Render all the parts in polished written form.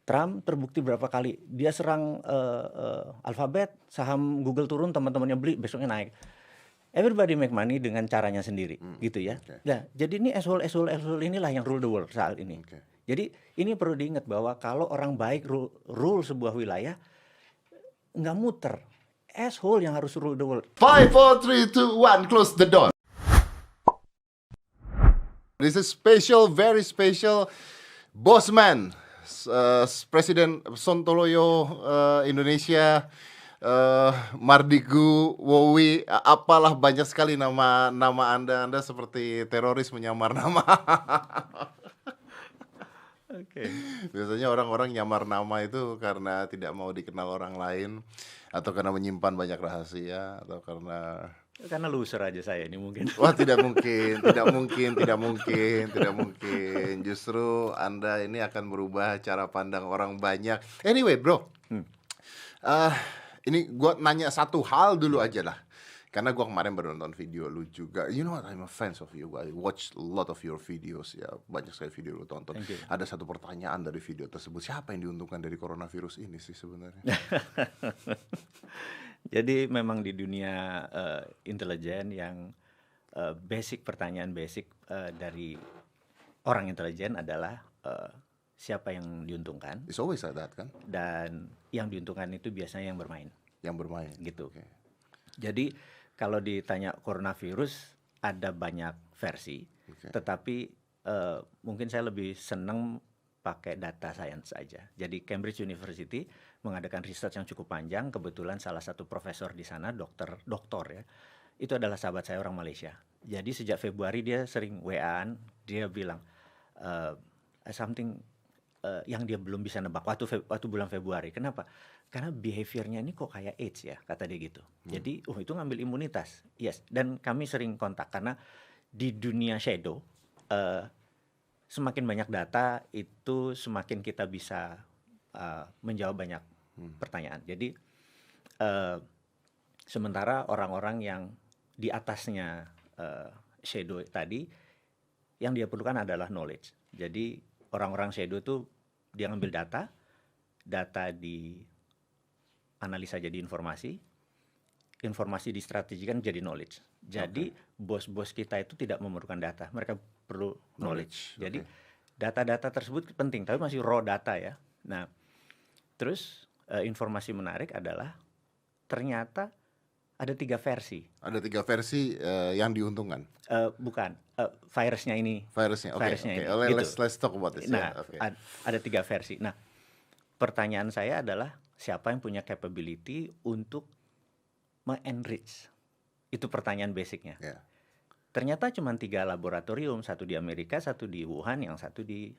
Trump terbukti berapa kali dia serang Alphabet, saham Google turun, teman-temannya beli, besoknya naik. Everybody make money dengan caranya sendiri, gitu ya. Oke. Nah, jadi ini asshole inilah yang rule the world saat ini. Oke. Jadi ini perlu diingat bahwa kalau orang baik rule sebuah wilayah, nggak muter. Asshole yang harus rule the world. 5, 4, 3, 2, 1, close the door. This is special, very special. Bosman, Presiden Sontoloyo Indonesia, Mardigu, Wowi, apalah banyak sekali nama Anda seperti teroris menyamar nama. Oke. Biasanya orang-orang nyamar nama itu karena tidak mau dikenal orang lain, atau karena menyimpan banyak rahasia, atau karena Karena loser aja saya ini mungkin. wah, tidak mungkin, tidak mungkin, tidak mungkin, tidak mungkin. Justru Anda ini akan merubah cara pandang orang banyak. Anyway, bro, ini gua nanya satu hal dulu aja lah. Karena gua kemarin baru nonton video lu juga. You know what? I'm a fans of you. I watch a lot of your videos ya. Banyak sekali video lu tonton. Thank you. Ada satu pertanyaan dari video tersebut. Siapa yang diuntungkan dari coronavirus ini sih sebenarnya? Jadi memang di dunia intelijen yang basic pertanyaan basic dari orang intelijen adalah siapa yang diuntungkan, It's always like that kan? dan yang diuntungkan itu biasanya yang bermain, Yang bermain. gitu. Oke. Jadi kalau ditanya coronavirus ada banyak versi, Oke. tetapi mungkin saya lebih senang pakai data science aja. Jadi Cambridge University mengadakan research yang cukup panjang. Kebetulan salah satu profesor di sana, doktor ya, itu adalah sahabat saya orang Malaysia. Jadi sejak Februari dia sering WA-an, dia bilang something yang dia belum bisa nebak waktu bulan Februari. Kenapa? Karena behaviornya ini kok kayak AIDS ya, kata dia gitu. Jadi, itu ngambil imunitas. Yes, dan kami sering kontak karena di dunia shadow, semakin banyak data itu semakin kita bisa menjawab banyak pertanyaan. Jadi sementara orang-orang yang di atasnya shadow tadi, yang dia perlukan adalah knowledge. Jadi orang-orang shadow itu dia ngambil data dianalisa jadi informasi distrategikan jadi knowledge. Jadi bos-bos kita itu tidak memerlukan data, mereka perlu knowledge. Jadi data-data tersebut penting, tapi masih raw data ya. Nah, terus informasi menarik adalah ternyata ada 3 versi. Ada 3 versi yang diuntungkan. Bukan, virusnya ini. Virusnya, oke. Virusnya ini, Okay. gitu. Let's talk about this. Nah, Yeah, okay. ada 3 versi. Nah, pertanyaan saya adalah siapa yang punya capability untuk me-enrich? Itu pertanyaan basicnya. Yeah. Ternyata cuma 3 laboratorium, satu di Amerika, satu di Wuhan, yang satu di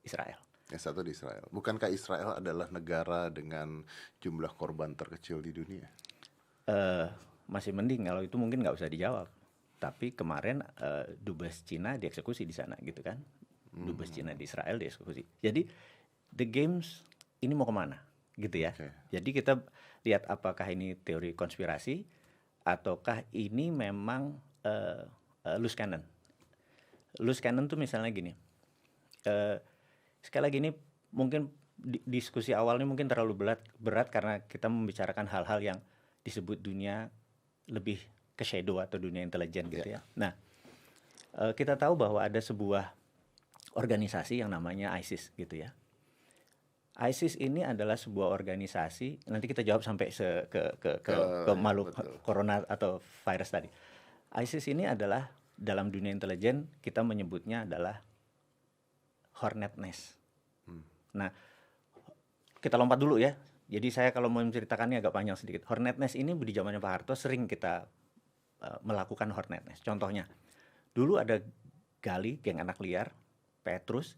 Israel. Yang satu di Israel. Bukankah Israel adalah negara dengan jumlah korban terkecil di dunia? Masih mending kalau itu mungkin nggak usah dijawab. Tapi kemarin dubes Cina dieksekusi di sana gitu kan. Dubes Cina di Israel dieksekusi. Jadi the games ini mau kemana gitu ya. Okay. Jadi kita lihat apakah ini teori konspirasi ataukah ini memang loose cannon. Loose cannon tuh misalnya gini. Sekali lagi ini mungkin diskusi awalnya mungkin terlalu berat karena kita membicarakan hal-hal yang disebut dunia lebih ke shadow atau dunia intelijen gitu ya. Nah, kita tahu bahwa ada sebuah organisasi yang namanya ISIS gitu ya. ISIS ini adalah sebuah organisasi, nanti kita jawab sampai ke makhluk corona atau virus tadi. ISIS ini adalah dalam dunia intelijen kita menyebutnya adalah hornet nest. Nah, kita lompat dulu ya. Jadi saya kalau mau menceritakannya agak panjang sedikit. Hornet nest ini di zamannya Pak Harto sering kita melakukan hornet nest. Contohnya, dulu ada Gali, geng anak liar, Petrus,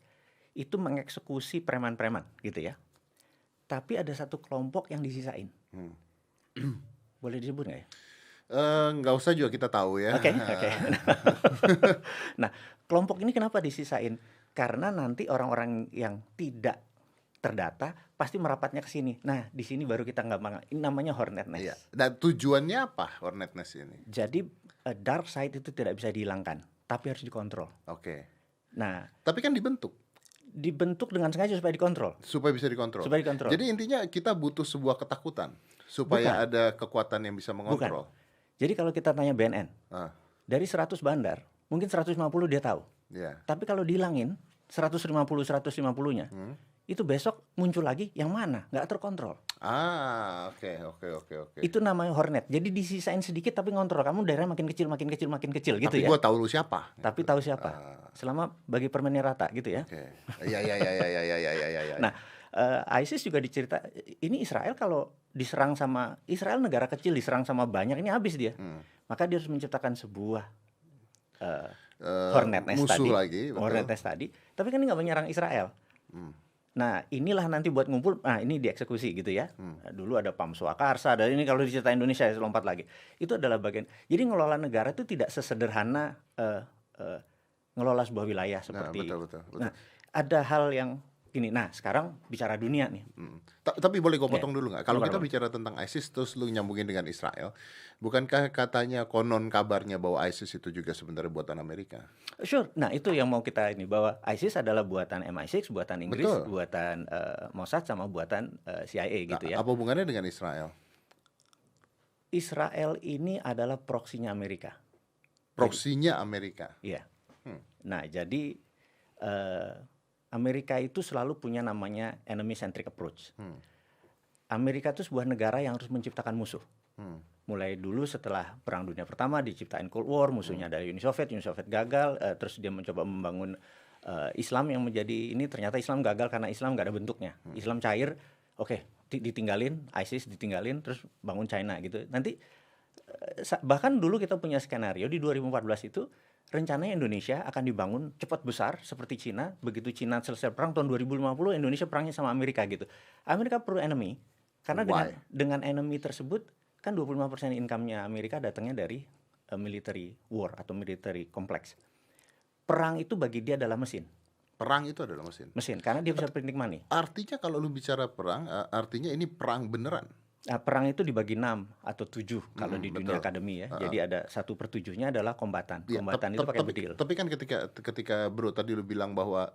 itu mengeksekusi preman-preman gitu ya. Tapi ada satu kelompok yang disisain. Boleh disebut nggak ya? Nggak usah juga, kita tahu ya. Oke. Nah, kelompok ini kenapa disisain? Karena nanti orang-orang yang tidak terdata pasti merapatnya ke sini. Nah, di sini baru kita nggak, ini namanya hornet nest. Iya. Dan tujuannya apa hornet nest ini? Jadi dark side itu tidak bisa dihilangkan, tapi harus dikontrol. Oke. Nah, Tapi kan dibentuk. dibentuk dengan sengaja supaya dikontrol. Supaya bisa dikontrol. Supaya dikontrol. Jadi intinya kita butuh sebuah ketakutan supaya Bukan. ada kekuatan yang bisa mengontrol. Jadi kalau kita tanya BNN, Ah, dari 100 bandar, mungkin 150 dia tahu. ya. Tapi kalau dihilangin 150-150-nya, itu besok muncul lagi yang mana? Nggak terkontrol. Oke. Itu namanya Hornet. Jadi disisain sedikit tapi ngontrol. Kamu daerah makin kecil gitu Tapi ya. gua tahu lu siapa. Tapi tahu siapa. Selama bagi permennya rata gitu ya. Oke. Ya. Nah, ISIS juga dicerita, ini Israel kalau diserang sama, Israel negara kecil diserang sama banyak, ini habis dia. Maka dia harus menciptakan sebuah Hornet Nest musuh tadi. lagi, betul. Hornet Nest tadi. Tapi kan ini nggak menyerang Israel. Nah, inilah nanti buat ngumpul, nah ini dieksekusi gitu ya. Nah, dulu ada Pam Swakarsa, dan ini kalau dicerita Indonesia ya lompat lagi. Itu adalah bagian. Jadi ngelola negara itu tidak sesederhana ngelola sebuah wilayah seperti. Betul. Nah, ada hal yang ini. Nah, sekarang bicara dunia nih. Tapi boleh gue potong dulu nggak? Kalau Boleh, kita bicara tentang ISIS terus lu nyambungin dengan Israel, bukankah katanya konon kabarnya bahwa ISIS itu juga sebenarnya buatan Amerika? Sure. Nah, itu yang mau kita ini, bahwa ISIS adalah buatan MI6, buatan Inggris, Betul. buatan Mossad sama buatan CIA gitu ya. Apa hubungannya dengan Israel? Israel ini adalah proksinya Amerika. Proksinya Amerika. Iya. Nah, jadi Amerika itu selalu punya namanya enemy centric approach. Amerika itu sebuah negara yang harus menciptakan musuh. Mulai dulu setelah Perang Dunia Pertama diciptain Cold War, musuhnya dari Uni Soviet gagal, terus dia mencoba membangun Islam yang menjadi ini, ternyata Islam gagal karena Islam nggak ada bentuknya. Islam cair, oke, ditinggalin, ISIS ditinggalin, terus bangun China gitu. Nanti bahkan dulu kita punya skenario di 2014 itu rencananya Indonesia akan dibangun cepat besar seperti Cina. Begitu Cina selesai perang tahun 2050, Indonesia perangnya sama Amerika gitu. Amerika perlu enemy karena dengan enemy tersebut kan 25% income-nya Amerika datangnya dari military war atau military complex. Perang itu bagi dia adalah mesin. Perang itu adalah mesin. Karena dia bisa printing money. Artinya kalau lu bicara perang, artinya ini perang beneran. Nah, perang itu dibagi 6 atau 7 kalau di dunia akademi ya. Jadi ada 1/7-nya adalah kombatan. Kombatan itu pakai bedil. Tapi kan ketika bro tadi lu bilang bahwa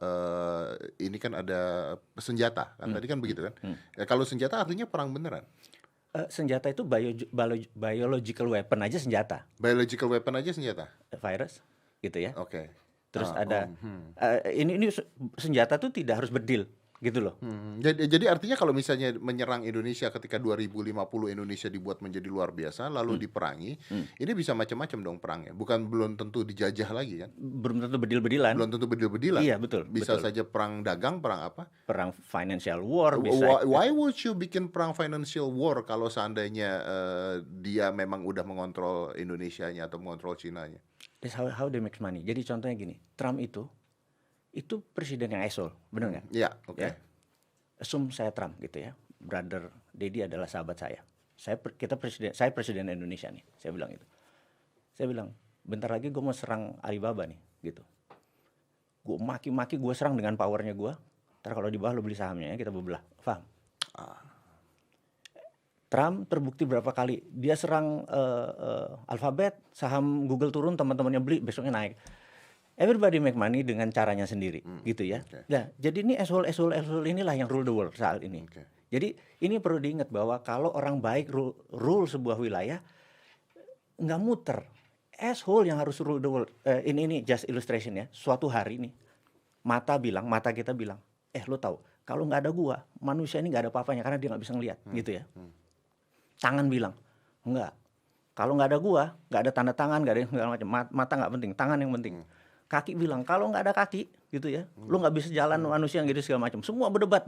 ini kan ada senjata kan, tadi kan begitu kan. Kalau senjata artinya perang beneran. Senjata itu biological weapon aja senjata. Biological weapon aja senjata. Virus gitu ya. Oke. Terus ada ini senjata tuh tidak harus bedil gitu loh. Jadi artinya kalau misalnya menyerang Indonesia ketika 2050 Indonesia dibuat menjadi luar biasa lalu diperangi, ini bisa macam-macam dong perangnya. Belum tentu dijajah lagi kan? Belum tentu bedil-bedilan. Belum tentu bedil-bedilan. Iya, betul. Bisa saja perang dagang, perang apa? Perang financial war bisa. Why would you bikin perang financial war kalau seandainya dia memang udah mengontrol Indonesianya atau mengontrol Cina-nya? That's how they make money. Jadi contohnya gini, Trump itu presiden yang asshole, benar nggak? Iya, oke. Ya. Assume saya Trump gitu ya. Brother Dedi adalah sahabat saya. Saya presiden Indonesia nih. Saya bilang itu. Saya bilang, bentar lagi gue mau serang Alibaba nih, gitu. Gue maki-maki, gue serang dengan powernya gue. Ntar kalau di bawah lo beli sahamnya ya, kita bebelah. Paham? Trump terbukti berapa kali dia serang Alphabet, saham Google turun, teman-temannya beli, besoknya naik. Everybody make money dengan caranya sendiri, gitu ya. Nah, jadi ini asshole inilah yang rule the world saat ini. Jadi ini perlu diingat bahwa kalau orang baik rule sebuah wilayah, nggak muter. Asshole yang harus rule the world. Ini just illustration ya. Suatu hari nih, mata kita bilang, lo tahu, kalau nggak ada gua, manusia ini nggak ada apa-apanya karena dia nggak bisa ngelihat, gitu ya. Tangan bilang, enggak. Kalau nggak ada gua, nggak ada tanda tangan, nggak ada segala macam. Mata nggak penting, tangan yang penting. Kaki bilang, kalau nggak ada kaki, gitu ya, lu nggak bisa jalan, manusia gitu segala macam. Semua berdebat,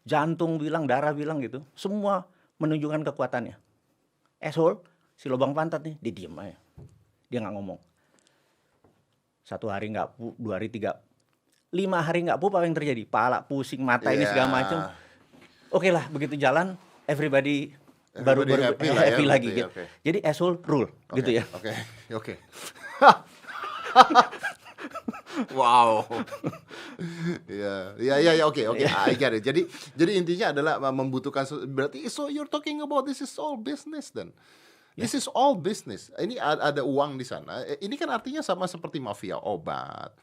jantung bilang, darah bilang gitu. Semua menunjukkan kekuatannya. Asshole, si lubang pantat nih, dia diem aja. Dia nggak ngomong. 1 hari nggak pu, 2 hari 3, 5 hari nggak pu, apa yang terjadi? Pala pusing, mata ini segala macam. Oke lah, begitu jalan, everybody baru happy lagi gitu. Jadi asshole rule, gitu ya. Oke. Wow. Ya, oke. I get it. Jadi intinya adalah membutuhkan, berarti so you're talking about this is all business then. This is all business. Ini ada uang di sana. Ini kan artinya sama seperti mafia obat.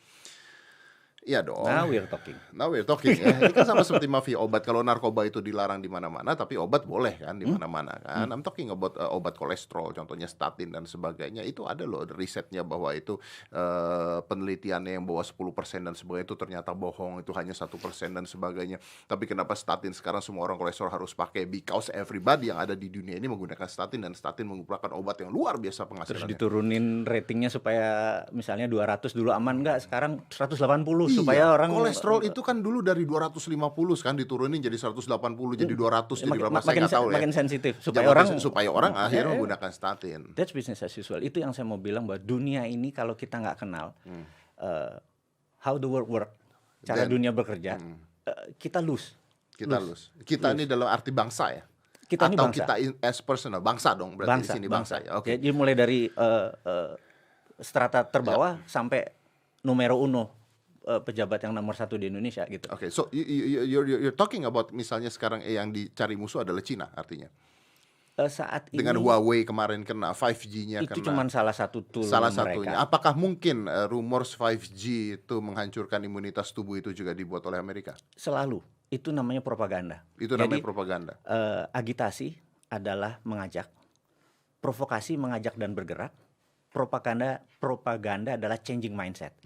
Iya dong. Now we're talking. Now we're talking ya. Ini kan sama seperti mafia obat. Kalau narkoba itu dilarang di mana-mana, tapi obat boleh kan di mana-mana kan. I'm talking about obat kolesterol, contohnya statin dan sebagainya. Itu ada loh risetnya bahwa itu penelitiannya yang bahwa 10% dan sebagainya itu ternyata bohong, itu hanya 1% dan sebagainya. Tapi kenapa statin sekarang semua orang kolesterol harus pakai? Because everybody yang ada di dunia ini menggunakan statin, dan statin merupakan obat yang luar biasa Terus penghasilannya. diturunin ratingnya supaya misalnya 200 dulu aman nggak, sekarang 180 supaya orang kolesterol itu kan dulu dari 250 kan diturunin jadi 180, jadi 200, jadi berapa saya nggak tahu ya. makin sensitif supaya Supaya orang akhirnya menggunakan statin. That's business as usual. Itu yang saya mau bilang, bahwa dunia ini kalau kita nggak kenal how the world work, cara dunia bekerja, kita lose. Kita lose. Kita ini dalam arti bangsa ya. Kita ini Atau bangsa. kita as personal bangsa dong, berarti di sini bangsa ya. Oke. Jadi mulai dari strata terbawah sampai numero uno, pejabat yang nomor 1 di Indonesia gitu. Oke, so you're talking about misalnya sekarang yang dicari musuh adalah Cina artinya. Saat ini Dengan Huawei kemarin kena 5G-nya itu kena. cuma salah satu tool Salah mereka. satunya. Apakah mungkin rumors 5G itu menghancurkan imunitas tubuh itu juga dibuat oleh Amerika? Selalu. Itu namanya propaganda. Itu namanya propaganda. Agitasi adalah mengajak, provokasi mengajak dan bergerak, propaganda adalah changing mindset.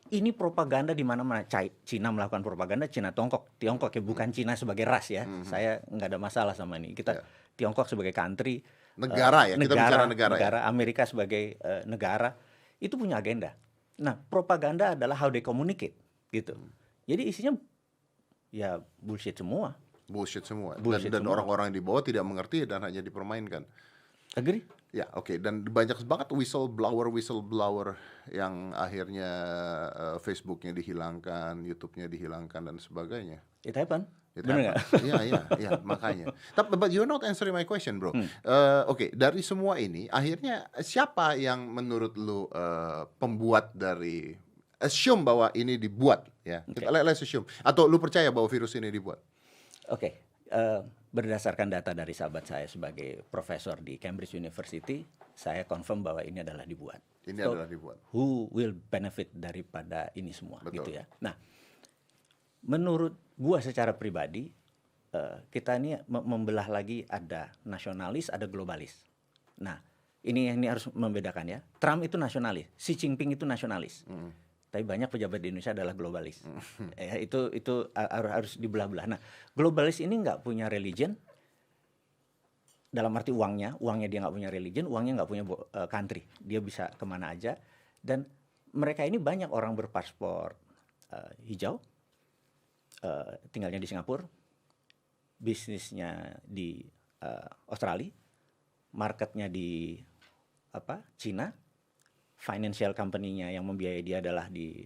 Ini propaganda di mana-mana. Cina melakukan propaganda, Tiongkok ya, bukan Cina sebagai ras ya. Saya nggak ada masalah sama ini. Kita Tiongkok sebagai country, Negara ya, kita bicara negara ya. Amerika sebagai negara, itu punya agenda. Nah, propaganda adalah how they communicate gitu. Jadi isinya ya bullshit semua. Bullshit semua. Bullshit Dan semua. orang-orang di bawah tidak mengerti dan hanya dipermainkan. Agree? Ya, oke. Dan banyak banget whistleblower yang akhirnya Facebooknya dihilangkan, YouTube-nya dihilangkan dan sebagainya. It happen. It Bener nggak? Iya, makanya. But you're not answering my question, bro. Oke, dari semua ini, akhirnya siapa yang menurut lu pembuat dari assume bahwa ini dibuat ya? Let's assume. Atau lu percaya bahwa virus ini dibuat? Oke, berdasarkan data dari sahabat saya sebagai profesor di Cambridge University, saya confirm bahwa ini adalah dibuat. Ini adalah dibuat. Who will benefit daripada ini semua, Betul. gitu ya. Nah, menurut gua secara pribadi, kita ini membelah lagi, ada nasionalis, ada globalis. Nah, ini harus membedakan ya. Trump itu nasionalis, Xi Jinping itu nasionalis. Tapi banyak pejabat di Indonesia adalah globalis. Ya, itu harus dibelah-belah. Nah, globalis ini nggak punya religion, dalam arti uangnya dia nggak punya religion, uangnya nggak punya country, dia bisa kemana aja. Dan mereka ini banyak orang berpaspor hijau, tinggalnya di Singapura, bisnisnya di Australia, marketnya di Cina, financial company-nya yang membiayai dia adalah di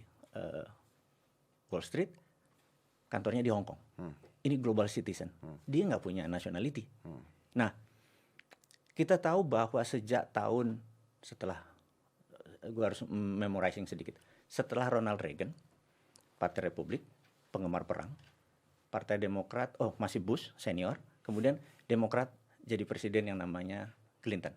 Wall Street, kantornya di Hong Kong. Ini global citizen. Dia nggak punya nationality. Nah, kita tahu bahwa sejak tahun setelah, gue harus memorizing sedikit, setelah Ronald Reagan, Partai Republik, penggemar perang, Partai Demokrat, masih Bush senior, kemudian Demokrat jadi presiden yang namanya Clinton.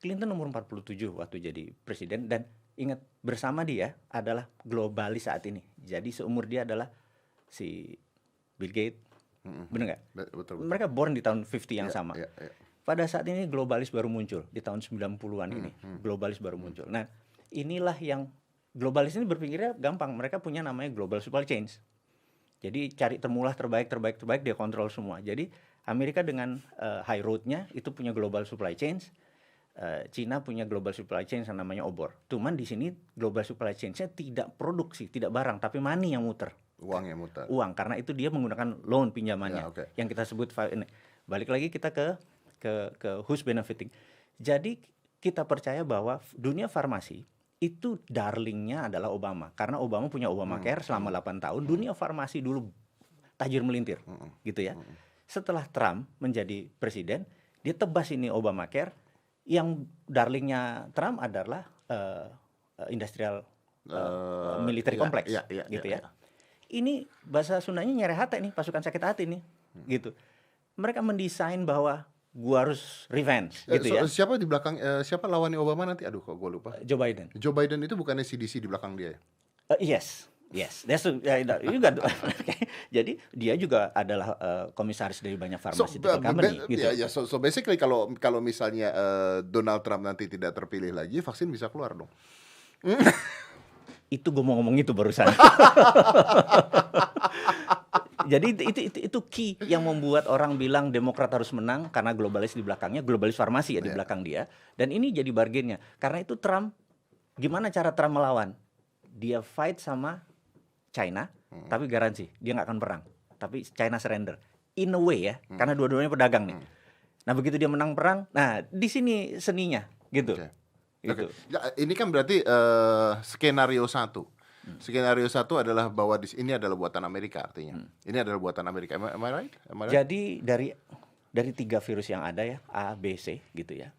Clinton nomor 47 waktu jadi presiden, dan ingat, bersama dia adalah globalis saat ini. Jadi seumur dia adalah si Bill Gates, bener nggak? Betul. Mereka born di tahun 50 yang sama. Ya. Pada saat ini globalis baru muncul, di tahun 90-an ini, globalis baru muncul. Nah, inilah yang, globalis ini berpikirnya gampang, mereka punya namanya global supply chains. Jadi cari temulah terbaik, dia kontrol semua. Jadi Amerika dengan high road-nya itu punya global supply chains, Cina punya global supply chain yang namanya obor. Cuman di sini global supply chain-nya tidak produksi, tidak barang, tapi money yang muter. Uang yang muter. Uang, karena itu dia menggunakan loan pinjamannya, yang kita sebut ini. Balik lagi kita ke who's benefiting. Jadi kita percaya bahwa dunia farmasi itu darlingnya adalah Obama, karena Obama punya Obamacare selama 8 tahun. Dunia farmasi dulu tajir melintir, gitu ya. Setelah Trump menjadi presiden, dia tebas ini Obamacare. Yang darlingnya Trump adalah industrial military complex, gitu ya. Ini bahasa Sundanya nyereh hati nih, pasukan sakit hati nih, gitu. Mereka mendesain bahwa gua harus revenge, gitu ya. Siapa di belakang, siapa lawannya Obama nanti? Aduh, kok gue lupa. Joe Biden. Joe Biden itu bukannya CDC di belakang dia ya? Yes, Yes, you got jadi dia juga adalah komisaris dari banyak pharmaceutical company gitu. So basically kalau misalnya Donald Trump nanti tidak terpilih lagi, vaksin bisa keluar dong. Itu gue mau ngomong itu barusan. Jadi itu key yang membuat orang bilang Demokrat harus menang karena globalis di belakangnya, globalis farmasi ya di belakang dia. Dan ini jadi bargainnya. Karena itu Trump, gimana cara Trump melawan? Dia fight sama China, tapi garansi dia nggak akan perang. Tapi China surrender. In a way ya, karena dua-duanya pedagang nih. Nah begitu dia menang perang, nah di sini seninya gitu. Gitu. Ya, ini kan berarti skenario 1. Skenario 1 adalah bahwa ini adalah buatan Amerika artinya. Ini adalah buatan Amerika. Am I right? Jadi dari 3 virus yang ada ya, A, B, C gitu ya.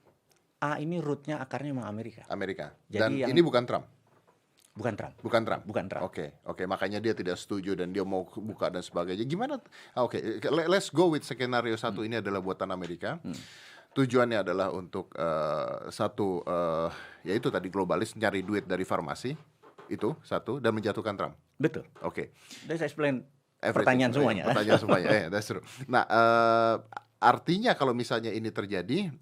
A ini rootnya akarnya memang Amerika. Dan ini bukan Trump. Bukan Trump. Oke, makanya dia tidak setuju dan dia mau buka dan sebagainya. Gimana? Let's go with skenario 1 ini adalah buatan Amerika. Tujuannya adalah untuk yaitu tadi globalis nyari duit dari farmasi itu satu dan menjatuhkan Trump. Betul. Oke. Jadi saya explain pertanyaan semuanya. That's true. Nah, artinya kalau misalnya ini terjadi,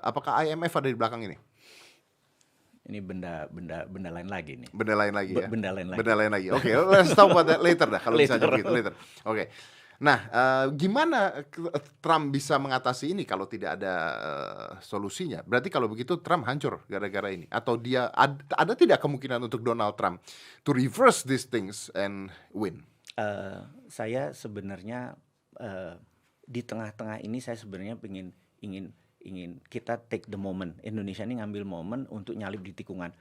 apakah IMF ada di belakang ini? Ini benda lain lagi nih. Benda lain lagi ya. Benda lain lagi. Oke, let's talk about that later dah kalau misalnya begitu later. Oke. Nah, gimana Trump bisa mengatasi ini kalau tidak ada solusinya? Berarti kalau begitu Trump hancur gara-gara ini. Atau dia ada tidak kemungkinan untuk Donald Trump to reverse these things and win? Saya sebenarnya di tengah-tengah ini saya sebenarnya ingin kita take the moment. Indonesia ini ngambil momen untuk nyalip di tikungan.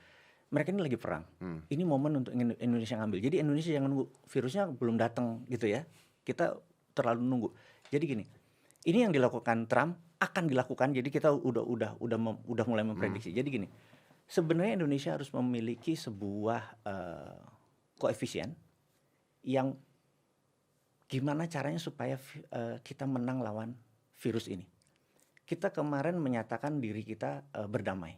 Mereka ini lagi perang. Ini momen untuk Indonesia ngambil. Jadi Indonesia jangan nunggu virusnya belum datang gitu ya. Kita terlalu nunggu. Jadi gini, ini yang dilakukan Trump akan dilakukan. Jadi kita udah mulai memprediksi. Jadi gini, sebenarnya Indonesia harus memiliki sebuah koefisien yang gimana caranya supaya kita menang lawan virus ini. Kita kemarin menyatakan diri kita berdamai.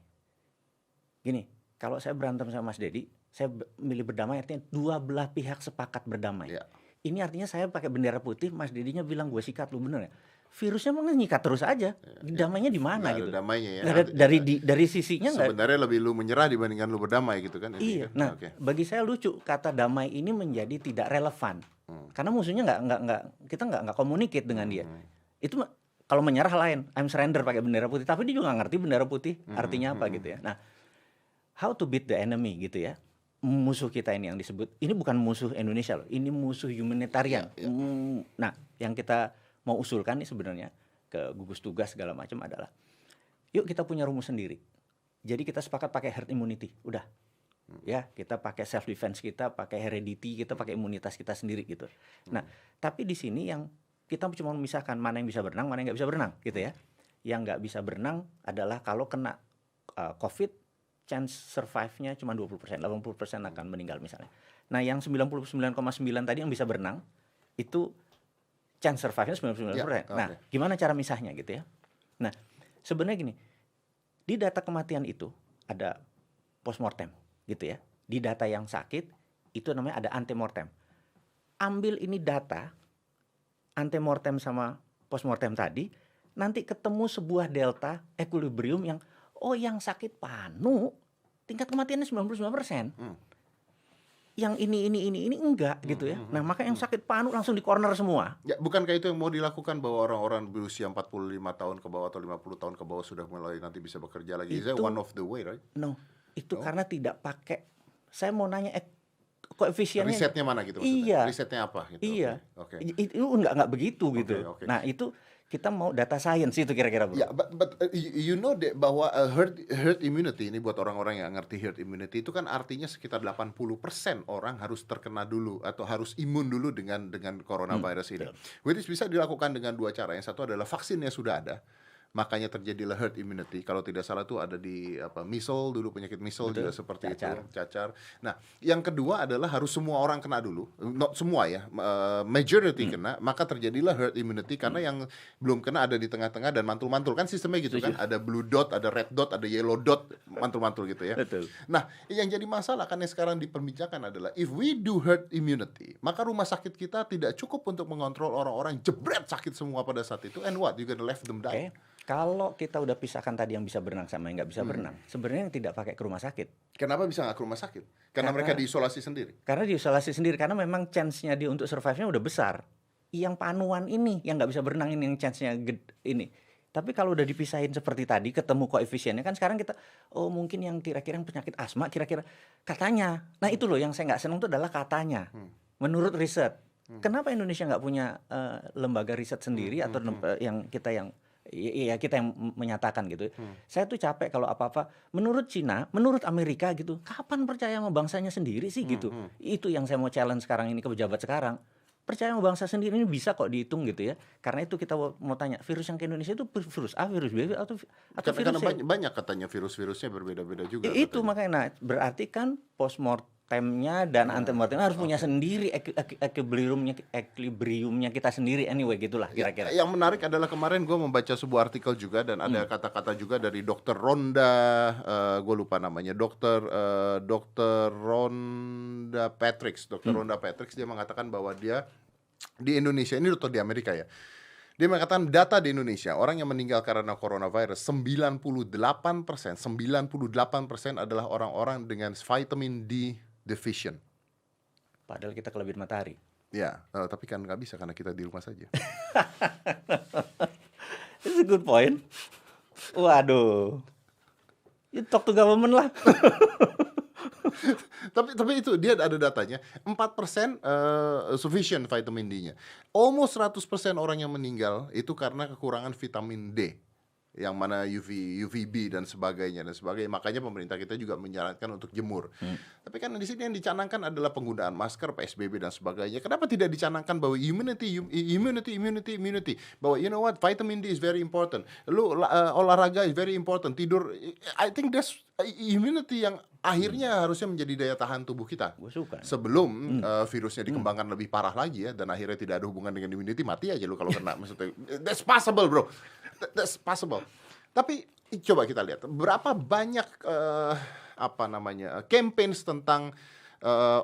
Gini, kalau saya berantem sama Mas Dedi, saya milih berdamai artinya dua belah pihak sepakat berdamai. Yeah. Ini artinya saya pakai bendera putih, Mas Dedinya bilang gue sikat lu, bener ya? Virusnya mau nyikat terus aja. Damainya di mana gitu? Damainya ya. Dari sisinya nggak. Sebenarnya lebih lu menyerah dibandingkan lu berdamai gitu kan? Iya. Nah, bagi saya lucu kata damai ini menjadi tidak relevan. Karena musuhnya kita nggak communicate dengan dia. Itu kalau menyerah lain, I'm surrender pakai bendera putih. Tapi dia juga nggak ngerti bendera putih artinya apa gitu ya. Nah, how to beat the enemy gitu ya. Musuh kita ini yang disebut, ini bukan musuh Indonesia loh, ini musuh humanitarian. Nah, yang kita mau usulkan nih sebenarnya ke gugus tugas segala macam adalah, yuk kita punya rumus sendiri. Jadi kita sepakat pakai herd immunity, udah. Ya, kita pakai self defense kita, pakai heredity, kita pakai imunitas kita sendiri gitu. Nah, tapi di sini yang kita cuma memisahkan mana yang bisa berenang, mana yang nggak bisa berenang gitu ya. Yang nggak bisa berenang adalah kalau kena COVID, chance survive-nya cuma 20%, 80% akan meninggal misalnya. Nah, yang 99,9 tadi yang bisa berenang, itu chance survive-nya 99%. Nah, gimana cara misahnya gitu ya? Nah, sebenarnya gini, di data kematian itu ada postmortem gitu ya. Di data yang sakit, itu namanya ada antemortem. Ambil ini data, antemortem sama postmortem tadi, nanti ketemu sebuah delta equilibrium yang yang sakit panu tingkat kematiannya 99%. Yang ini enggak gitu ya. Nah, maka yang sakit panu langsung di corner semua. Ya, bukankah itu yang mau dilakukan bahwa orang-orang berusia 45 tahun ke bawah atau 50 tahun ke bawah sudah mulai nanti bisa bekerja lagi? Is that one of the way, right? No. Itu karena tidak pakai. Saya mau nanya koefisiennya. Risetnya mana gitu maksudnya? Iya. Risetnya apa gitu? Iya. Okay. Itu enggak begitu gitu. Okay. Nah, itu kita mau data science itu kira-kira bro. Ya, but you know bahwa herd immunity ini buat orang-orang yang ngerti herd immunity itu kan artinya sekitar 80% orang harus terkena dulu atau harus imun dulu dengan coronavirus ini. Which is bisa dilakukan dengan dua cara. Yang satu adalah vaksinnya sudah ada. makanya terjadilah herd immunity. Kalau tidak salah tuh ada di measles dulu, penyakit measles juga Betul, seperti cacar. itu, cacar. Nah, yang kedua adalah harus semua orang kena dulu, not semua ya, majority kena, maka terjadilah herd immunity karena yang belum kena ada di tengah-tengah dan mantul-mantul kan sistemnya gitu kan, Setuju. ada blue dot, ada red dot, ada yellow dot, mantul-mantul gitu ya. Betul. Nah, yang jadi masalah kan yang sekarang diperbincangkan adalah if we do herd immunity, maka rumah sakit kita tidak cukup untuk mengontrol orang-orang jebret sakit semua pada saat itu, and what? You gonna left them die. Oke. Kalau kita udah pisahkan tadi yang bisa berenang sama yang nggak bisa berenang, sebenarnya yang tidak pakai ke rumah sakit. Kenapa bisa nggak ke rumah sakit? Karena mereka diisolasi sendiri. Karena diisolasi sendiri, karena memang chance-nya dia untuk survive-nya udah besar. Yang panuan ini, yang nggak bisa berenang ini, yang chance-nya ini. Tapi kalau udah dipisahin seperti tadi, ketemu koefisiennya, kan sekarang kita, oh mungkin yang kira-kira yang penyakit asma, kira-kira katanya. Nah itu loh yang saya nggak senang itu adalah katanya. Menurut riset. Kenapa Indonesia nggak punya lembaga riset sendiri atau yang kita yang menyatakan gitu. Saya tuh capek kalau apa-apa menurut Cina, menurut Amerika gitu. Kapan percaya sama bangsanya sendiri sih gitu. Itu yang saya mau challenge sekarang ini ke pejabat sekarang. Percaya sama bangsa sendiri ini bisa kok dihitung gitu ya. Karena itu kita mau tanya, virus yang ke Indonesia itu virus A, virus B atau Karena virus C? banyak katanya virus-virusnya berbeda-beda juga. Itu katanya. makanya, nah, berarti kan postmortemnya dan antemortemnya harus punya sendiri equilibriumnya kita sendiri anyway gitulah kira-kira. Yang menarik adalah kemarin gue membaca sebuah artikel juga dan ada kata-kata juga dari Dr. Rhonda, gue lupa namanya, Dr. Rhonda Patrick. Dr. Rhonda Patrick dia mengatakan bahwa dia di Indonesia, ini dokter di Amerika ya, dia mengatakan data di Indonesia orang yang meninggal karena coronavirus 98% adalah orang-orang dengan vitamin D deficient. Padahal kita kelebihan matahari. Ya, tapi kan nggak bisa karena kita di rumah saja. It's a good point. Waduh. You talk to government lah. Tapi itu dia ada datanya 4% sufficient vitamin D-nya. Almost 100% orang yang meninggal itu karena kekurangan vitamin D. Yang mana UVB dan sebagainya. Makanya pemerintah kita juga menyarankan untuk jemur. Tapi kan di sini yang dicanangkan adalah penggunaan masker, PSBB dan sebagainya. Kenapa tidak dicanangkan bahwa immunity, bahwa you know what, vitamin D is very important. Olahraga is very important. Tidur, I think that's immunity yang akhirnya harusnya menjadi daya tahan tubuh kita. Gue suka. Sebelum virusnya dikembangkan lebih parah lagi ya, dan akhirnya tidak ada hubungan dengan immunity, mati aja lu kalau kena. Maksudnya, that's possible bro. That's possible. Tapi coba kita lihat berapa banyak campaigns tentang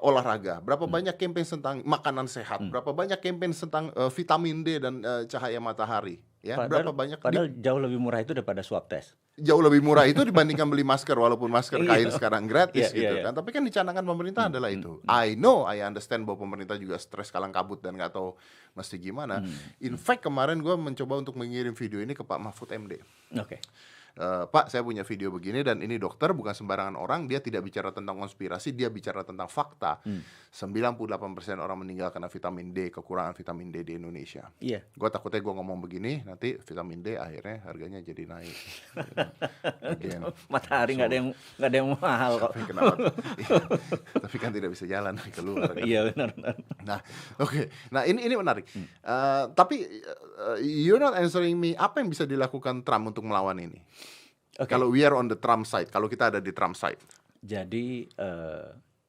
olahraga, berapa banyak campaign tentang makanan sehat, berapa banyak campaign tentang vitamin D dan cahaya matahari, ya. Berapa banyak Padahal jauh lebih murah itu daripada swab test. jauh lebih murah itu dibandingkan beli masker, walaupun masker kain sekarang gratis gitu kan. Tapi kan dicanangkan pemerintah adalah itu. I understand bahwa pemerintah juga stres kalang kabut dan nggak tahu mesti gimana. In fact kemarin gue mencoba untuk mengirim video ini ke Pak Mahfud MD. Oke. Pak, saya punya video begini dan ini dokter bukan sembarangan orang, dia tidak bicara tentang konspirasi, dia bicara tentang fakta. 98% orang meninggal karena vitamin D, kekurangan vitamin D di Indonesia. Iya. Gue takutnya gue ngomong begini, nanti vitamin D akhirnya harganya jadi naik. Again. Matahari nggak ada yang mahal kok. Tapi kenapa? Tapi kan tidak bisa jalan keluar. Kan? Iya benar. Nah, oke. Nah ini menarik. Tapi you're not answering me. Apa yang bisa dilakukan Trump untuk melawan ini? Oke. Kalau we are on the Trump side, kalau kita ada di Trump side. Jadi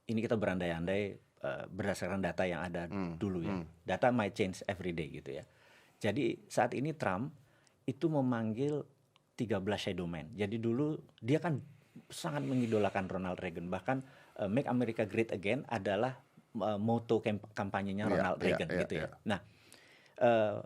ini kita berandai-andai berdasarkan data yang ada dulu ya. Data might change every day gitu ya. Jadi saat ini Trump itu memanggil 13 shadow man. Jadi dulu dia kan sangat mengidolakan Ronald Reagan. Bahkan Make America Great Again adalah moto kampanyenya Ronald Reagan gitu ya. Nah,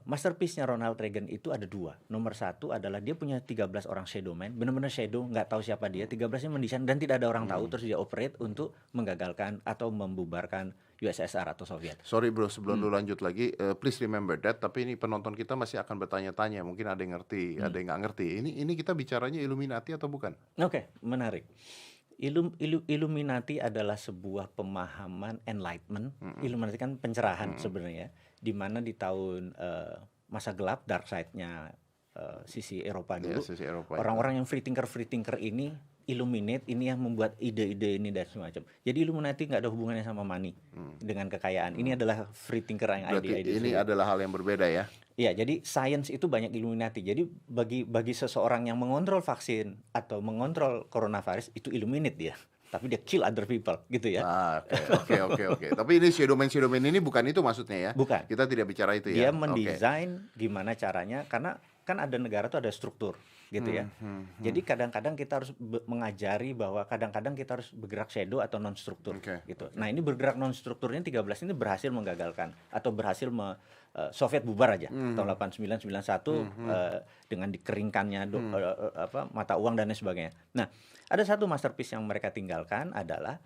masterpiece-nya Ronald Reagan itu ada dua. Nomor satu adalah dia punya 13 orang shadow man, benar-benar shadow, nggak tahu siapa dia. 13-nya mendesain dan tidak ada orang tahu, terus dia operate untuk menggagalkan atau membubarkan USSR atau Soviet. Sorry bro, sebelum lu lanjut lagi, please remember that. Tapi ini penonton kita masih akan bertanya-tanya. Mungkin ada yang ngerti, ada yang nggak ngerti. Ini kita bicaranya Illuminati atau bukan? Oke, menarik. Illuminati adalah sebuah pemahaman enlightenment. Illuminati kan pencerahan sebenarnya, di mana di tahun masa gelap, dark side-nya sisi Eropa dulu, sisi Eropa, orang-orang yang free thinker ini illuminate, ini yang membuat ide-ide ini dan semacam. Jadi Illuminati nggak ada hubungannya sama money, dengan kekayaan. Ini adalah free thinker yang Berarti ide-ide. ini adalah hal yang berbeda ya? Iya, jadi science itu banyak Illuminati. Jadi bagi seseorang yang mengontrol vaksin atau mengontrol coronavirus itu Illuminate dia. Tapi dia kill other people gitu ya. Oke. Tapi ini shadow man ini bukan itu maksudnya ya? Bukan. Kita tidak bicara itu Dia ya? Oke. mendesain gimana caranya karena kan ada negara tuh ada struktur gitu ya. Jadi kadang-kadang kita harus mengajari bahwa kadang-kadang kita harus bergerak shadow atau non struktur gitu. Nah, ini bergerak non struktur ini 13 ini berhasil menggagalkan atau berhasil Soviet bubar aja tahun 89 91 dengan dikeringkannya mata uang dan lain sebagainya. Nah, ada satu masterpiece yang mereka tinggalkan adalah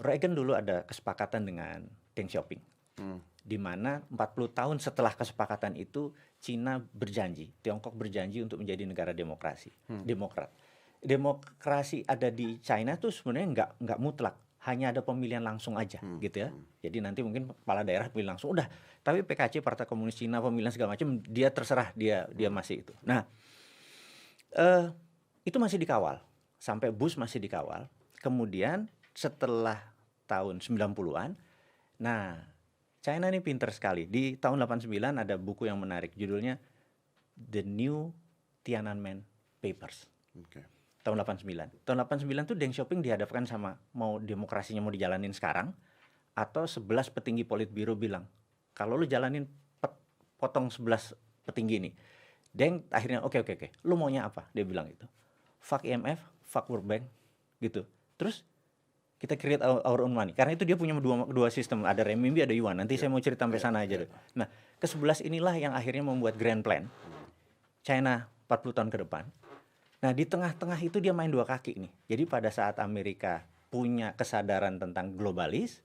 Reagan dulu ada kesepakatan dengan Deng Xiaoping. Di mana 40 tahun setelah kesepakatan itu Cina berjanji, Tiongkok berjanji untuk menjadi negara demokrat. Demokrasi ada di China tuh sebenarnya nggak mutlak, hanya ada pemilihan langsung aja gitu ya. Jadi nanti mungkin kepala daerah pilih langsung udah, tapi PKC Partai Komunis Cina pemilihan segala macam dia terserah dia masih itu. Nah, itu masih dikawal sampai Bush masih dikawal. Kemudian setelah tahun 90-an, nah China ini pinter sekali. Di tahun 89 ada buku yang menarik, judulnya The New Tiananmen Papers. Tahun 89. Tahun 89 tuh Deng Xiaoping dihadapkan sama mau demokrasinya mau dijalanin sekarang atau 11 petinggi Politbiro bilang, kalau lu jalanin potong 11 petinggi ini. Deng akhirnya oke. Lu maunya apa? Dia bilang gitu. Fuck IMF, fuck World Bank gitu. Terus kita create our own money. Karena itu dia punya dua sistem, ada renminbi, ada yuan. Nanti saya mau cerita sampai sana aja. Nah, ke-11 inilah yang akhirnya membuat grand plan China 40 tahun ke depan. Nah, di tengah-tengah itu dia main dua kaki nih. Jadi pada saat Amerika punya kesadaran tentang globalis,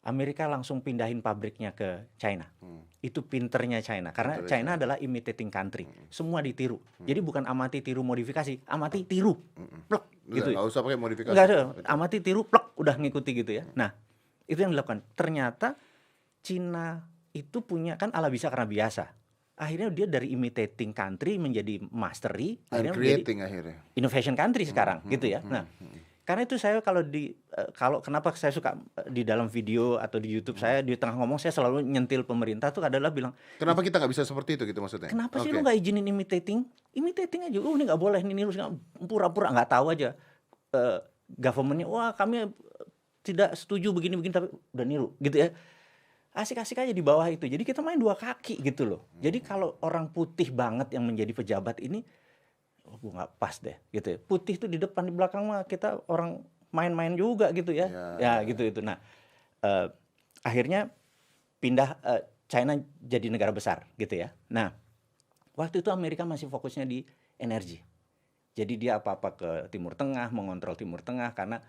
Amerika langsung pindahin pabriknya ke China. Itu pinternya China. Karena China adalah imitating country. Semua ditiru. Jadi bukan amati tiru modifikasi, amati tiru. Plek gitu. Nggak usah pakai modifikasi. Nggak ada, amati tiru plek udah ngikuti gitu ya. Nah, itu yang dilakukan. Ternyata Cina itu punya kan ala bisa karena biasa. Akhirnya dia dari imitating country menjadi mastery, akhirnya creating menjadi innovation country sekarang gitu ya. Nah, karena itu saya kalau kenapa saya suka di dalam video atau di YouTube saya di tengah ngomong saya selalu nyentil pemerintah tuh adalah bilang kenapa kita nggak bisa seperti itu gitu maksudnya? Kenapa sih lu nggak izinin imitating aja? Ini nggak boleh, ini pura-pura nggak tahu aja. Governmentnya wah kami tidak setuju begini tapi udah niru gitu ya. Asik-asik aja di bawah itu. Jadi kita main dua kaki gitu loh. Jadi kalau orang putih banget yang menjadi pejabat ini gue nggak pas deh gitu ya. Putih tuh di depan di belakang mah kita orang main-main juga gitu ya. Gitu itu. Nah, akhirnya pindah China jadi negara besar gitu ya. Nah, waktu itu Amerika masih fokusnya di energi. Jadi dia apa-apa ke Timur Tengah, mengontrol Timur Tengah karena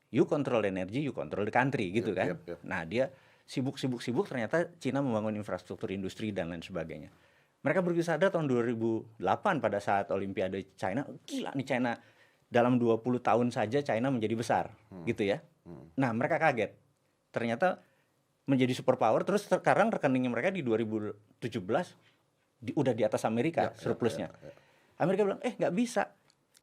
you control energy, you control the country gitu kan. Nah, dia sibuk ternyata Cina membangun infrastruktur industri dan lain sebagainya. Mereka begitu sadar tahun 2008 pada saat Olimpiade China, gila nih China dalam 20 tahun saja China menjadi besar gitu ya. Nah, mereka kaget. Ternyata menjadi superpower terus sekarang rekeningnya mereka di 2017 udah di atas Amerika surplusnya. Amerika bilang, nggak bisa.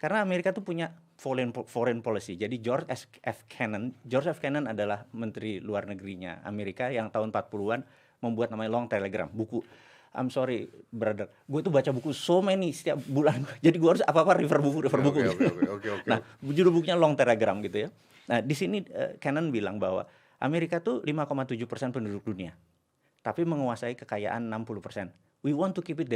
Karena Amerika tuh punya foreign policy. Jadi George F. Kennan adalah menteri luar negerinya Amerika yang tahun 40-an membuat namanya Long Telegram, buku. I'm sorry brother, gue tuh baca buku so many setiap bulan. Jadi gue harus apa-apa refer buku. Okay. Nah, judul bukunya Long Telegram gitu ya. Nah, di sini Kennan bilang bahwa Amerika tuh 5,7% penduduk dunia. Tapi menguasai kekayaan 60%. We want to keep it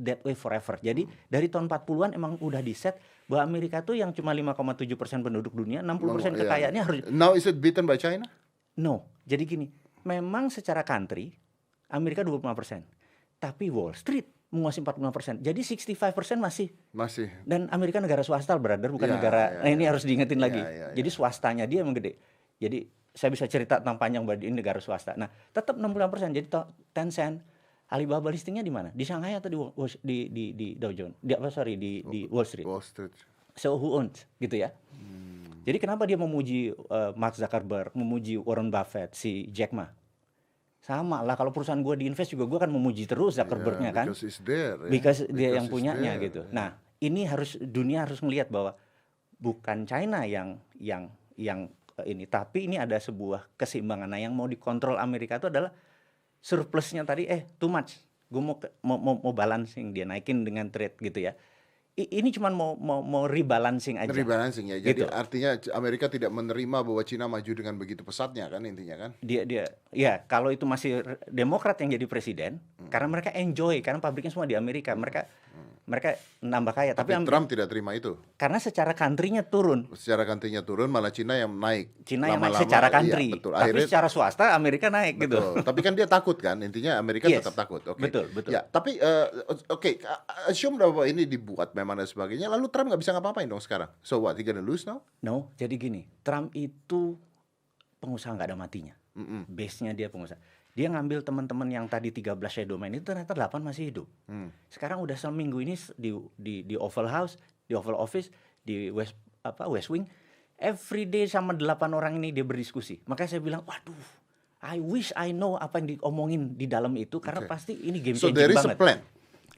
that way forever. Jadi dari tahun 40-an emang udah di-set bahwa Amerika tuh yang cuma 5,7% penduduk dunia, 60% kekayaannya harus. Now is it beaten by China? No. Jadi gini, memang secara country Amerika 25%. Tapi Wall Street menguasai 45%. Jadi 65% masih. Dan Amerika negara swasta, brother, bukan negara. Nah, ini harus diingetin lagi. Jadi swastanya dia emang gede. Jadi saya bisa cerita tentang panjang bahwa ini negara swasta. Nah, tetap 65%. Jadi Tencent, Alibaba listingnya di mana? Di Shanghai atau di Dow Jones? Di Wall Street. So who owns gitu ya? Jadi kenapa dia memuji Mark Zuckerberg, memuji Warren Buffett, si Jack Ma? Sama lah kalau perusahaan gue diinvest juga gue kan memuji terus Zuckerbergnya kan? Because dia yang punyanya gitu. Nah, ini dunia harus melihat bahwa bukan China yang ini, tapi ini ada sebuah keseimbangan. Nah, yang mau dikontrol Amerika itu adalah surplusnya tadi too much. Gue mau balancing, dia naikin dengan trade gitu ya. Ini cuman mau rebalancing aja. Rebalancing ya. Jadi Gitu. artinya Amerika tidak menerima bahwa Cina maju dengan begitu pesatnya kan intinya kan. Dia ya kalau itu masih Demokrat yang jadi presiden, karena mereka enjoy, karena pabriknya semua di Amerika, mereka nambah kaya. Tapi Tapi Trump tidak terima itu. karena secara country-nya turun, Secara country-nya turun, malah Cina yang naik. Cina yang naik Lama-lama, secara iya, country, betul. tapi Akhirnya secara swasta Amerika naik gitu. betul. Tapi kan dia takut kan, intinya Amerika Yes. tetap takut. Oke. Betul. Ya, tapi oke, assume bahwa ini dibuat memang dan sebagainya, lalu Trump nggak bisa ngapa-ngapain dong sekarang. So what? He gonna lose now? No, jadi gini, Trump itu pengusaha nggak ada matinya. Base-nya dia pengusaha. Dia ngambil teman-teman yang tadi 13 shadow man itu ternyata 8 masih hidup. Sekarang udah seminggu ini di Oval House, di Oval Office, di West Wing, every day sama 8 orang ini dia berdiskusi. Makanya saya bilang, waduh, I wish I know apa yang diomongin di dalam itu, karena Okay. pasti ini game So changing there is banget. a plan.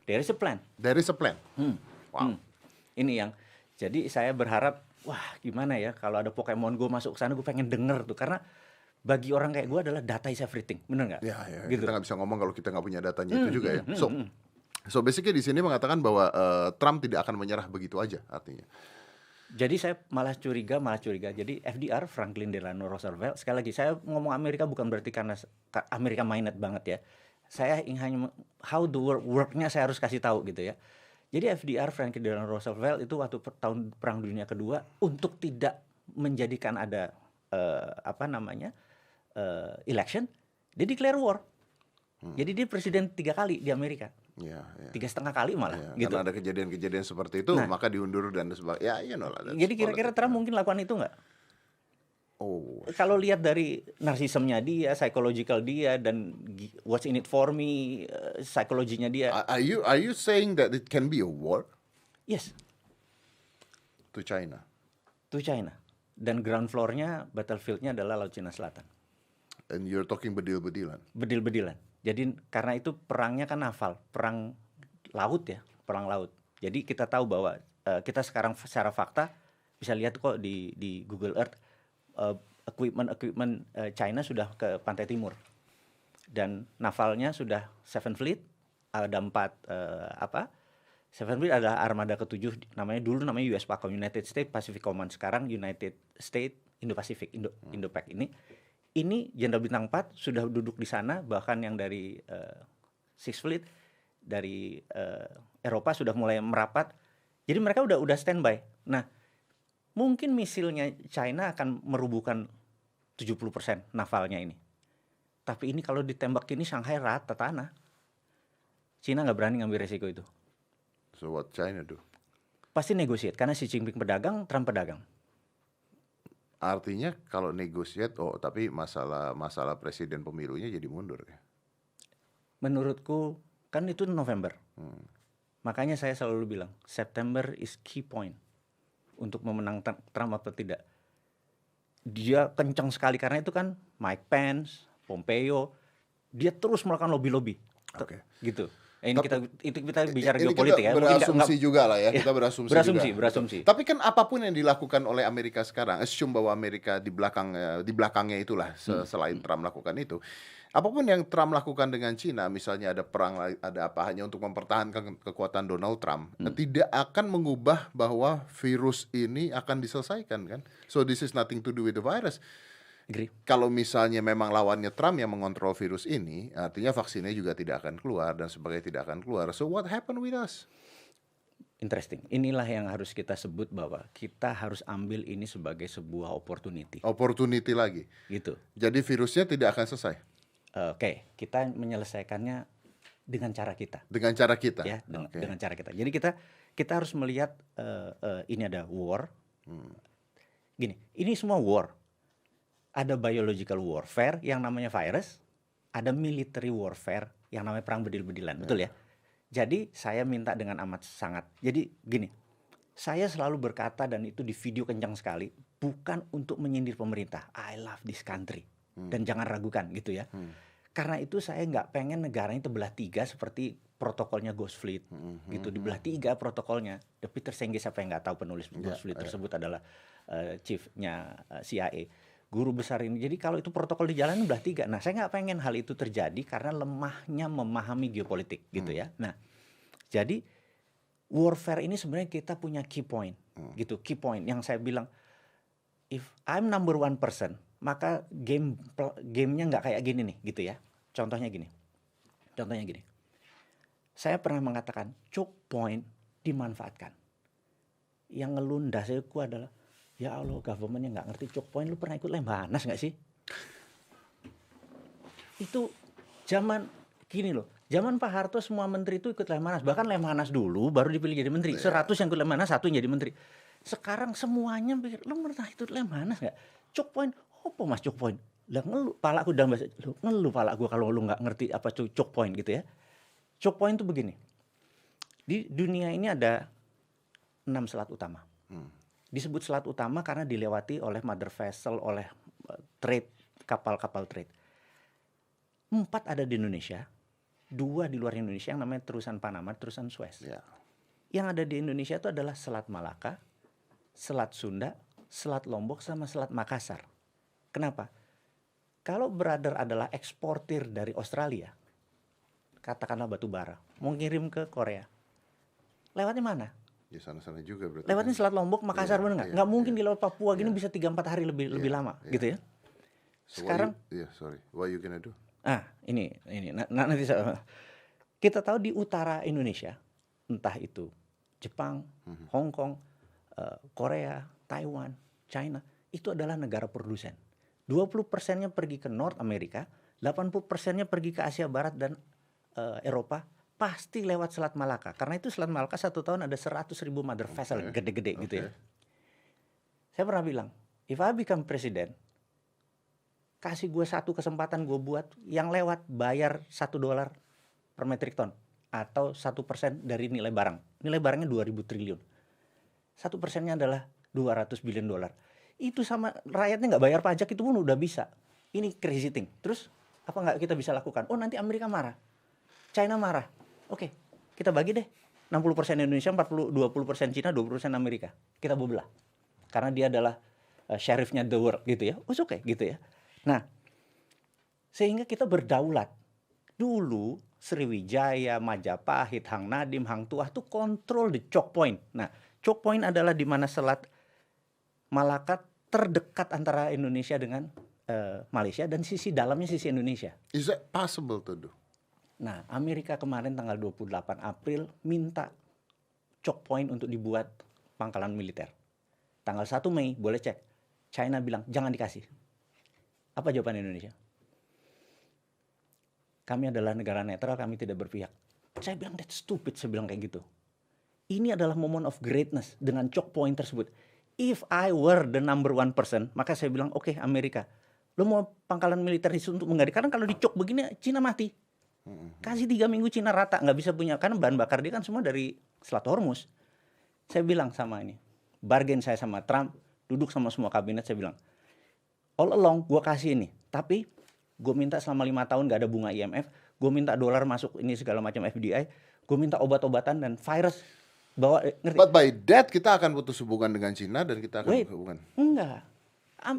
There is a plan. There is a plan. Wow. Ini yang jadi saya berharap, wah gimana ya kalau ada Pokemon Go masuk ke sana, gue pengen denger tuh, karena bagi orang kayak gue adalah data is everything, bener nggak? Ya, Gitu. kita nggak bisa ngomong kalau kita nggak punya datanya itu juga ya. So basically di sini mengatakan bahwa Trump tidak akan menyerah begitu aja artinya. Jadi saya malah curiga. Jadi FDR, Franklin Delano Roosevelt, sekali lagi saya ngomong Amerika bukan berarti karena Amerika minded banget ya. Saya ingin hanya how the worknya saya harus kasih tahu gitu ya. Jadi FDR, Franklin Delano Roosevelt itu waktu tahun Perang Dunia Kedua, untuk tidak menjadikan ada election, dia declare war. Jadi dia presiden 3 kali di Amerika, Ya, 3,5 kali malah ya. gitu. Karena ada kejadian-kejadian seperti itu, maka diundur dan sebagainya. Ya, that's Jadi kira-kira politics. Trump mungkin lakukan itu nggak? Oh, Kalau lihat dari narsismnya dia, psychological dia, dan what's in it for me, psikologinya dia, are you saying that it can be a war yes, to China? to China. Dan ground floor-nya, battlefield-nya adalah Laut Cina Selatan. And you're talking bedil-bedilan. Bedil-bedilan. Jadi karena itu perangnya kan naval, perang laut ya, perang laut. Jadi kita tahu bahwa kita sekarang secara fakta bisa lihat kok di Google Earth, equipment China sudah ke pantai timur, dan navalnya sudah 7 Fleet, ada 4 7 Fleet adalah armada ke-7, dulu namanya US PACOM, United States Pacific Command, sekarang United States Indo-Pacific, Indo-Pac ini Jenderal Bintang 4 sudah duduk di sana, bahkan yang dari Sixth Fleet dari Eropa sudah mulai merapat. Jadi mereka udah standby. Nah, mungkin misilnya China akan merubuhkan 70% navalnya ini. Tapi ini kalau ditembak ini Shanghai rata tanah. China nggak berani ngambil resiko itu. So what China do? Pasti negosiate, karena Xi Jinping pedagang, Trump pedagang. Artinya kalau negosiat, tapi masalah presiden pemilunya jadi mundur ya. Menurutku kan itu November. Makanya saya selalu bilang September is key point untuk memenangkan Trump atau tidak. Dia kencang sekali karena itu kan Mike Pence, Pompeo, dia terus melakukan lobby-lobby. Oke. Gitu. Ini kita bicara Ini geopolitik kita ya. Mungkin berasumsi juga lah ya, ya, kita berasumsi juga. berasumsi. Tapi kan apapun yang dilakukan oleh Amerika sekarang, assume bahwa Amerika di belakangnya itulah selain Trump melakukan itu. Apapun yang Trump lakukan dengan Cina, misalnya ada perang, ada apa, hanya untuk mempertahankan kekuatan Donald Trump, tidak akan mengubah bahwa virus ini akan diselesaikan kan. So this is nothing to do with the virus. Agree. Kalau misalnya memang lawannya Trump yang mengontrol virus ini, artinya vaksinnya juga tidak akan keluar dan sebagainya tidak akan keluar. So what happened with us? Interesting. Inilah yang harus kita sebut bahwa kita harus ambil ini sebagai sebuah opportunity. Opportunity lagi. Gitu. Jadi virusnya tidak akan selesai Oke, kita menyelesaikannya dengan cara kita. dengan cara kita. Ya, Oke. dengan cara kita. Jadi kita harus melihat ini ada war. Gini, ini semua war. Ada biological warfare yang namanya virus, ada military warfare yang namanya perang bedil-bedilan, betul ya? Jadi saya minta dengan amat sangat. Jadi gini, saya selalu berkata dan itu di video kencang sekali, bukan untuk menyindir pemerintah. I love this country. Dan jangan ragukan gitu ya. Karena itu saya nggak pengen negaranya terbelah 3 seperti protokolnya Ghost Fleet gitu, dibelah 3 protokolnya. Peter Senge, siapa yang nggak tahu penulis Ghost Fleet tersebut adalah chiefnya CIA. guru besar ini. Jadi kalau itu protokol dijalanin udah 3. Nah, saya nggak pengen hal itu terjadi karena lemahnya memahami geopolitik gitu ya. Nah, jadi warfare ini sebenarnya kita punya key point gitu. Key point yang saya bilang, if I'm number one person, maka gamenya nggak kayak gini nih gitu ya. Contohnya gini. Saya pernah mengatakan choke point dimanfaatkan. Yang ngelundah saya adalah, ya Allah, government yang nggak ngerti choke point. Lu pernah ikut Lemhanas nggak sih? Itu zaman gini loh. Zaman Pak Harto semua menteri itu ikut Lemhanas. Bahkan Lemhanas dulu baru dipilih jadi menteri. 100 yang ikut Lemhanas, 1 yang jadi menteri. Sekarang semuanya pikir, lu pernah ikut Lemhanas nggak? Choke point, apa mas choke point? Lah ngeluh, palaku dalam bahasa, ngeluh pala gue kalau lu nggak ngerti apa choke point gitu ya. Choke point itu begini. Di dunia ini ada 6 selat utama. Disebut selat utama karena dilewati oleh mother vessel, oleh trade, kapal-kapal trade. 4 ada di Indonesia, 2 di luar Indonesia yang namanya terusan Panama, terusan Suez. Yang ada di Indonesia itu adalah Selat Malaka, Selat Sunda, Selat Lombok, sama Selat Makassar. Kenapa? Kalau brother adalah eksportir dari Australia, katakanlah batu bara, mau ngirim ke Korea, lewatnya mana? Ya sana-sana juga berarti. Lewatnya Selat Lombok, Makassar, bener nggak? Nggak mungkin di laut Papua gini bisa 3-4 hari lebih lama, gitu ya. Sekarang, what you gonna do? Ini nanti kita tahu di utara Indonesia, entah itu Jepang, Hong Kong, Korea, Taiwan, China, itu adalah negara produsen. 20%-nya pergi ke North America, 80%-nya pergi ke Asia Barat dan Eropa, pasti lewat Selat Malaka. Karena itu Selat Malaka 1 tahun ada 100.000 mother vessel gede-gede gitu ya. Saya pernah bilang, if I become president, kasih gue 1 kesempatan gue buat yang lewat bayar $1 per metric ton atau 1% dari nilai barang. Nilai barangnya 2.000 triliun. 1%-nya adalah 200 billion dolar. Itu sama rakyatnya nggak bayar pajak itu pun udah bisa. Ini crazy thing. Terus apa nggak kita bisa lakukan? Oh, nanti Amerika marah, China marah. Oke, kita bagi deh. 60% Indonesia, 20% Cina, 20% Amerika. Kita belah. Karena dia adalah sheriffnya the world gitu ya. Oh, oke gitu ya. Nah, sehingga kita berdaulat. Dulu Sriwijaya, Majapahit, Hang Nadim, Hang Tuah tuh kontrol di choke point. Nah, choke point adalah di mana Selat Malaka terdekat antara Indonesia dengan Malaysia dan sisi dalamnya sisi Indonesia. Is that possible to do? Nah, Amerika kemarin tanggal 28 April minta choke point untuk dibuat pangkalan militer. Tanggal 1 Mei, boleh cek, China bilang jangan dikasih. Apa jawaban Indonesia? Kami adalah negara netral, kami tidak berpihak. Saya bilang that's stupid, saya bilang kayak gitu. Ini adalah moment of greatness dengan choke point tersebut. If I were the number one person, maka saya bilang oke, Amerika, lo mau pangkalan militer untuk mengganti. Karena kalau di choke begini, Cina mati. Kasih 3 minggu Cina rata, nggak bisa punya, karena bahan bakar dia kan semua dari Selat Hormuz. Saya bilang sama ini, bargain saya sama Trump, duduk sama semua kabinet, saya bilang, all along gue kasih ini, tapi gue minta selama 5 tahun gak ada bunga IMF, gue minta dolar masuk ini segala macam FDI, gue minta obat-obatan dan virus bawa, ngerti? But by that kita akan putus hubungan dengan Cina dan kita akan hubungan. Enggak.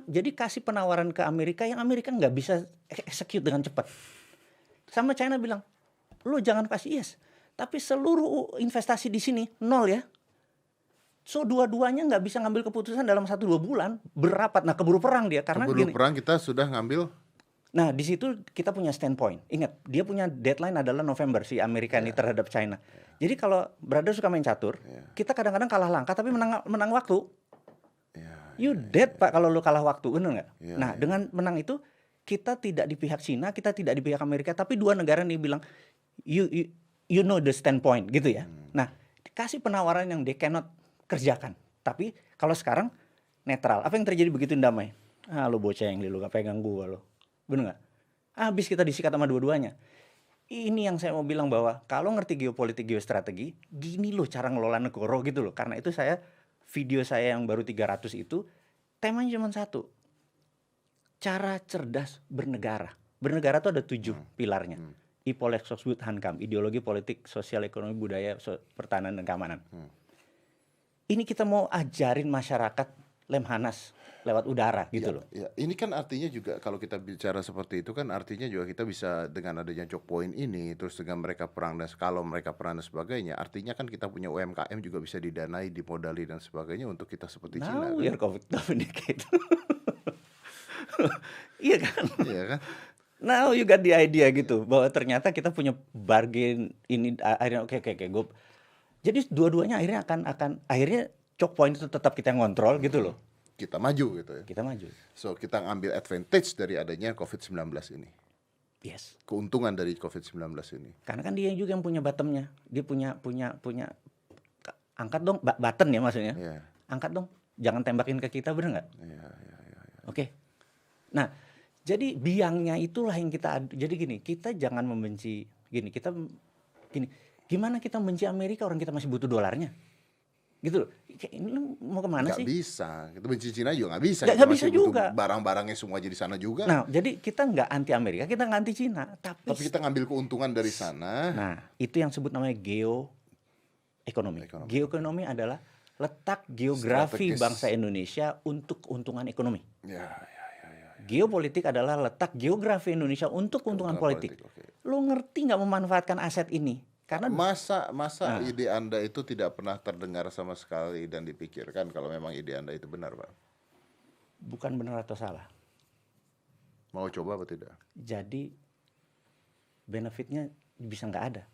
Jadi kasih penawaran ke Amerika yang Amerika nggak bisa execute dengan cepat. Sama China bilang, lu jangan kasih yes, tapi seluruh investasi di sini nol ya. So dua-duanya nggak bisa ngambil keputusan dalam 1-2 bulan, berapat. Nah, keburu perang dia karena keburu perang kita sudah ngambil. Nah, di situ kita punya standpoint. Ingat, dia punya deadline adalah November si Amerika ini terhadap China. Jadi kalau brother suka main catur, kita kadang-kadang kalah langkah tapi menang waktu. You dead Pak kalau lu kalah waktu, bener nggak? Nah, dengan menang itu kita tidak di pihak Cina, kita tidak di pihak Amerika, tapi dua negara ini bilang you know the standpoint gitu ya. Nah, kasih penawaran yang they cannot kerjakan. Tapi kalau sekarang netral. Apa yang terjadi begitu damai? Lu bocah yang lu gak pegang gua lo. Bener gak? Habis kita disikat sama dua-duanya. Ini yang saya mau bilang bahwa kalau ngerti geopolitik, geostrategi, gini loh cara ngelola negara gitu loh. Karena itu video saya yang baru 300 itu, temanya cuma satu. Cara cerdas bernegara. Bernegara tuh ada 7 pilarnya. Ipolek Sosbud Hankam, ideologi politik, sosial, ekonomi, budaya, pertahanan, dan keamanan. Ini kita mau ajarin masyarakat Lemhanas lewat udara gitu loh. Ya, ini kan artinya juga kalau kita bicara seperti itu kan artinya juga kita bisa dengan adanya choke point ini, terus dengan mereka perang dan kalau mereka perang dan sebagainya, artinya kan kita punya UMKM juga bisa didanai, dimodali dan sebagainya untuk kita seperti Cina Now kan. you're communicating. Iya kan? Iya kan? Now you got the idea gitu bahwa ternyata kita punya bargain ini akhirnya oke. Jadi dua-duanya akhirnya akan akhirnya choke point itu tetap kita ngontrol gitu loh. Kita maju gitu ya. Kita maju. So kita ngambil advantage dari adanya COVID-19 ini. Yes. Keuntungan dari COVID-19 ini. Karena kan dia juga yang punya bottomnya. Dia punya angkat dong button ya maksudnya. Iya. Angkat dong. Jangan tembakin ke kita, bener nggak? Iya. Oke. Nah, jadi biangnya itulah yang jadi gini, kita jangan membenci gini. Gimana kita membenci Amerika orang kita masih butuh dolarnya? Gitu loh. Ini lu mau kemana sih? Nggak bisa. Kita benci Cina juga nggak bisa. Nggak Kita bisa masih butuh juga. barang-barangnya semua jadi sana juga. Nah, jadi kita nggak anti Amerika, kita nggak anti Cina, Tapi kita ngambil keuntungan dari sana. Nah, itu yang sebut namanya geoekonomi. Geoekonomi adalah letak geografi Strategis. bangsa Indonesia untuk keuntungan ekonomi. Ya. Geopolitik adalah letak geografi Indonesia untuk keuntungan politik. Oke. Lu ngerti nggak memanfaatkan aset ini? Karena Masa ide Anda itu tidak pernah terdengar sama sekali dan dipikirkan kalau memang ide Anda itu benar, Pak? bukan benar atau salah. Mau coba apa tidak? Jadi benefitnya bisa nggak ada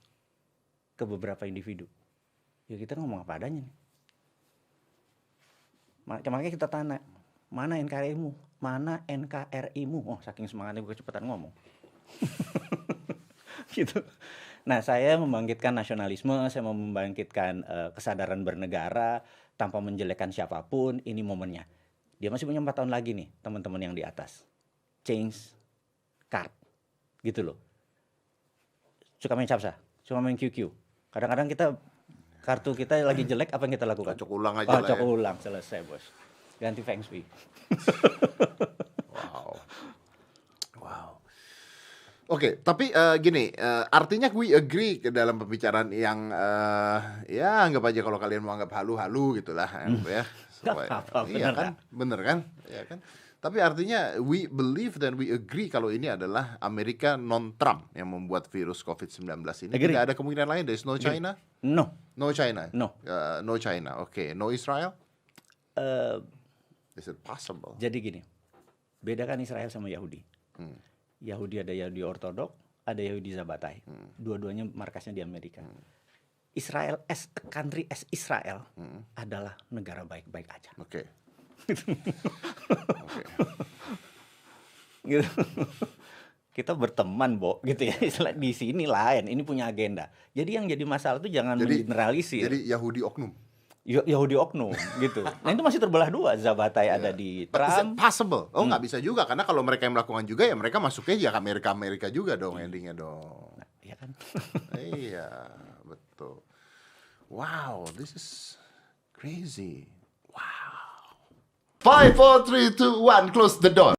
ke beberapa individu. Ya kita ngomong apa adanya nih. Makanya kita tanya, mana NKRI-mu? Mana NKRI-mu? Oh, saking semangatnya gue kecepatan ngomong. Gitu. Nah, saya membangkitkan nasionalisme, saya mau membangkitkan kesadaran bernegara tanpa menjelekkan siapapun. Ini momennya. Dia masih punya 4 tahun lagi nih, teman-teman yang di atas. Change card, gitu loh. Suka main capsa, suka main QQ. Kadang-kadang kartu kita lagi jelek, apa yang kita lakukan? Cocok ulang aja lah Cocok ya. ulang, selesai bos. Ganti Feng Shui. Wow. Oke, tapi gini, artinya we agree ke dalam pembicaraan yang ya anggap aja kalau kalian mau anggap halu-halu gitulah ya. Nggak apa-apa, Iya bener kan? Bener kan? Ya kan? Tapi artinya we believe dan we agree kalau ini adalah Amerika non-Trump yang membuat virus COVID-19 ini. Agree. Tidak ada kemungkinan lain. There's no China? No. No China? No. No China, oke. No Israel? Eh, Is it possible? jadi gini, bedakan Israel sama Yahudi. Yahudi ada Yahudi Ortodok, ada Yahudi Zabatai. Dua-duanya markasnya di Amerika. Israel as a country as Israel adalah negara baik-baik aja. Oke. Gitu. Kita berteman, Bo, gitu ya. Istilah di sini lain, ini punya agenda. Jadi yang jadi masalah tuh jangan mengeneralisir. Jadi Yahudi oknum. Yahudi oknum gitu. Nah, itu masih terbelah dua. Zabatai ada di But is it Trump. possible? Oh, nggak bisa juga karena kalau mereka yang melakukan juga ya mereka masuknya ya ke Amerika juga dong endingnya dong. Nah, ya kan? Iya, betul. Wow, this is crazy. Wow. 5, 4, 3, 2, 1, close the door.